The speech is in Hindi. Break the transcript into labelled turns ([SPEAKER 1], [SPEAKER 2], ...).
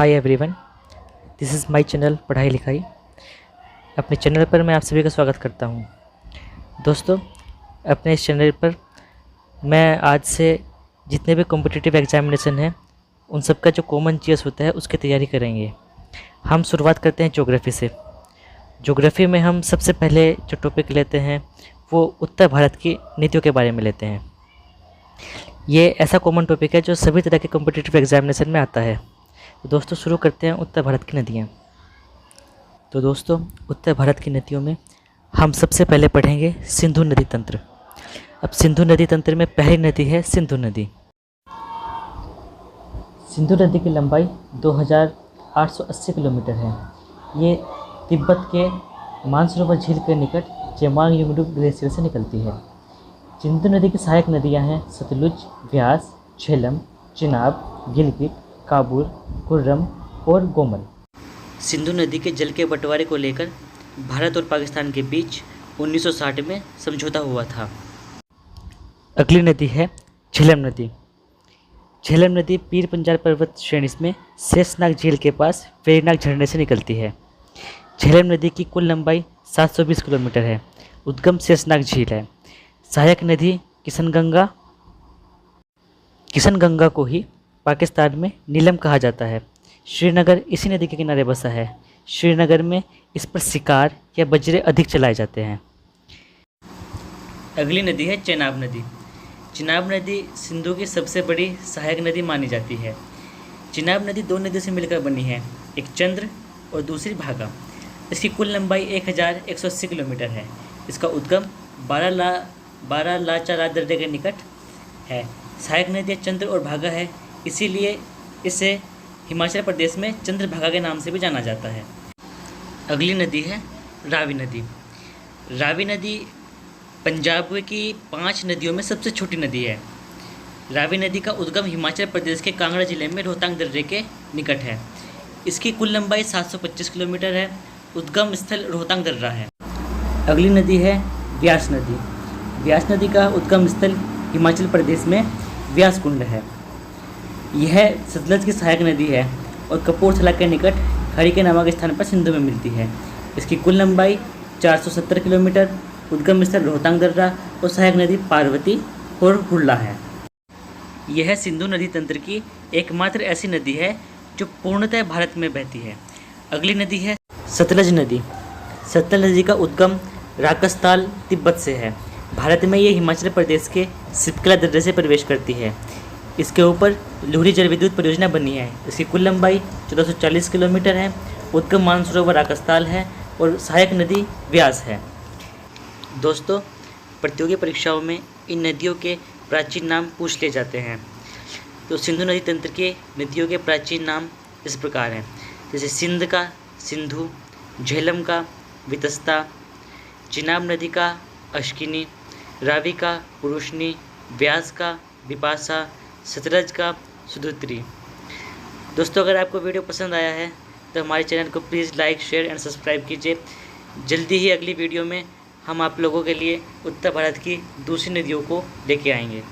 [SPEAKER 1] Hi everyone, this is my channel पढ़ाई लिखाई। अपने चैनल पर मैं आप सभी का स्वागत करता हूं। दोस्तों, अपने इस चैनल पर मैं आज से जितने भी कॉम्पिटिटिव एग्जामिनेशन हैं उन सब का जो कॉमन चीज़ होता है उसकी तैयारी करेंगे। हम शुरुआत करते हैं ज्योग्राफी से। ज्योग्राफी में हम सबसे पहले जो टॉपिक लेते हैं वो उत्तर भारत की नीतियों के बारे में लेते हैं। ये ऐसा कॉमन टॉपिक है जो सभी तरह के कॉम्पिटिटिव एग्जामिनेशन में आता है। तो दोस्तों, शुरू करते हैं उत्तर भारत की नदियाँ। तो दोस्तों, उत्तर भारत की नदियों में हम सबसे पहले पढ़ेंगे सिंधु नदी तंत्र। अब सिंधु नदी तंत्र में पहली नदी है सिंधु नदी। सिंधु नदी की लंबाई 2880 किलोमीटर है। ये तिब्बत के मानसरोवर झील के निकट जेमांग युंगडू ग्लेशियर से निकलती है। सिंधु नदी की सहायक नदियां हैं सतलुज, व्यास, झेलम, चिनाब, गिलगित, काबुल, कुर्रम और गोमल। सिंधु नदी के जल के बंटवारे को लेकर भारत और पाकिस्तान के बीच 1960 में समझौता हुआ था। अगली नदी है झेलम नदी। झेलम नदी पीर पंजाल पर्वत श्रेणी में शेषनाग झील के पास वेरीनाग झरने से निकलती है। झेलम नदी की कुल लंबाई 720 किलोमीटर है। उद्गम शेषनाग झील है। सहायक नदी किशनगंगा को ही पाकिस्तान में नीलम कहा जाता है। श्रीनगर इसी नदी के किनारे बसा है। श्रीनगर में इस पर शिकार या बजरे अधिक चलाए जाते हैं। अगली नदी है चेनाब नदी। चिनाब नदी सिंधु की सबसे बड़ी सहायक नदी मानी जाती है। चिनाब नदी दो नदियों से मिलकर बनी है, एक चंद्र और दूसरी भागा। इसकी कुल लंबाई 1180 किलोमीटर है। इसका उद्गम 12 लाचारा दर्रे के निकट है। सहायक नदियाँ चंद्र और भागा है, इसीलिए इसे हिमाचल प्रदेश में चंद्रभागा के नाम से भी जाना जाता है। अगली नदी है रावी नदी। रावी नदी पंजाब की 5 नदियों में सबसे छोटी नदी है। रावी नदी का उद्गम हिमाचल प्रदेश के कांगड़ा जिले में रोहतांग दर्रे के निकट है। इसकी कुल लंबाई 725 किलोमीटर है। उद्गम स्थल रोहतांग दर्रा है। अगली नदी है व्यास नदी। व्यास नदी का उद्गम स्थल हिमाचल प्रदेश में व्यास कुंड है। यह सतलज की सहायक नदी है और कपूरथला के निकट हरिके नामक स्थान पर सिंधु में मिलती है। इसकी कुल लंबाई 470 किलोमीटर, उद्गम स्थल रोहतांग दर्रा और सहायक नदी पार्वती और हुरला है। यह सिंधु नदी तंत्र की एकमात्र ऐसी नदी है जो पूर्णतः भारत में बहती है। अगली नदी है सतलज नदी। सतलज नदी का उद्गम राकसताल तिब्बत से है। भारत में ये हिमाचल प्रदेश के सिपकला दर्रे से प्रवेश करती है। इसके ऊपर लुहरी जल विद्युत परियोजना बनी है। इसकी कुल लंबाई 1440 किलोमीटर है। उद्गम मानसरोवर राकसताल है और सहायक नदी व्यास है। दोस्तों, प्रतियोगी परीक्षाओं में इन नदियों के प्राचीन नाम पूछ लिए जाते हैं। तो सिंधु नदी तंत्र के नदियों के प्राचीन नाम इस प्रकार हैं, जैसे सिंध का सिंधु, झेलम का वितस्ता, चिनाब नदी का अश्किनी, रावी का पुरुषनी, व्यास का विपासा, सतलज का सुधुत्री। दोस्तों, अगर आपको वीडियो पसंद आया है तो हमारे चैनल को please like, share and subscribe कीजिए। जल्दी ही अगली वीडियो में हम आप लोगों के लिए उत्तर भारत की दूसरी नदियों को लेके आएंगे।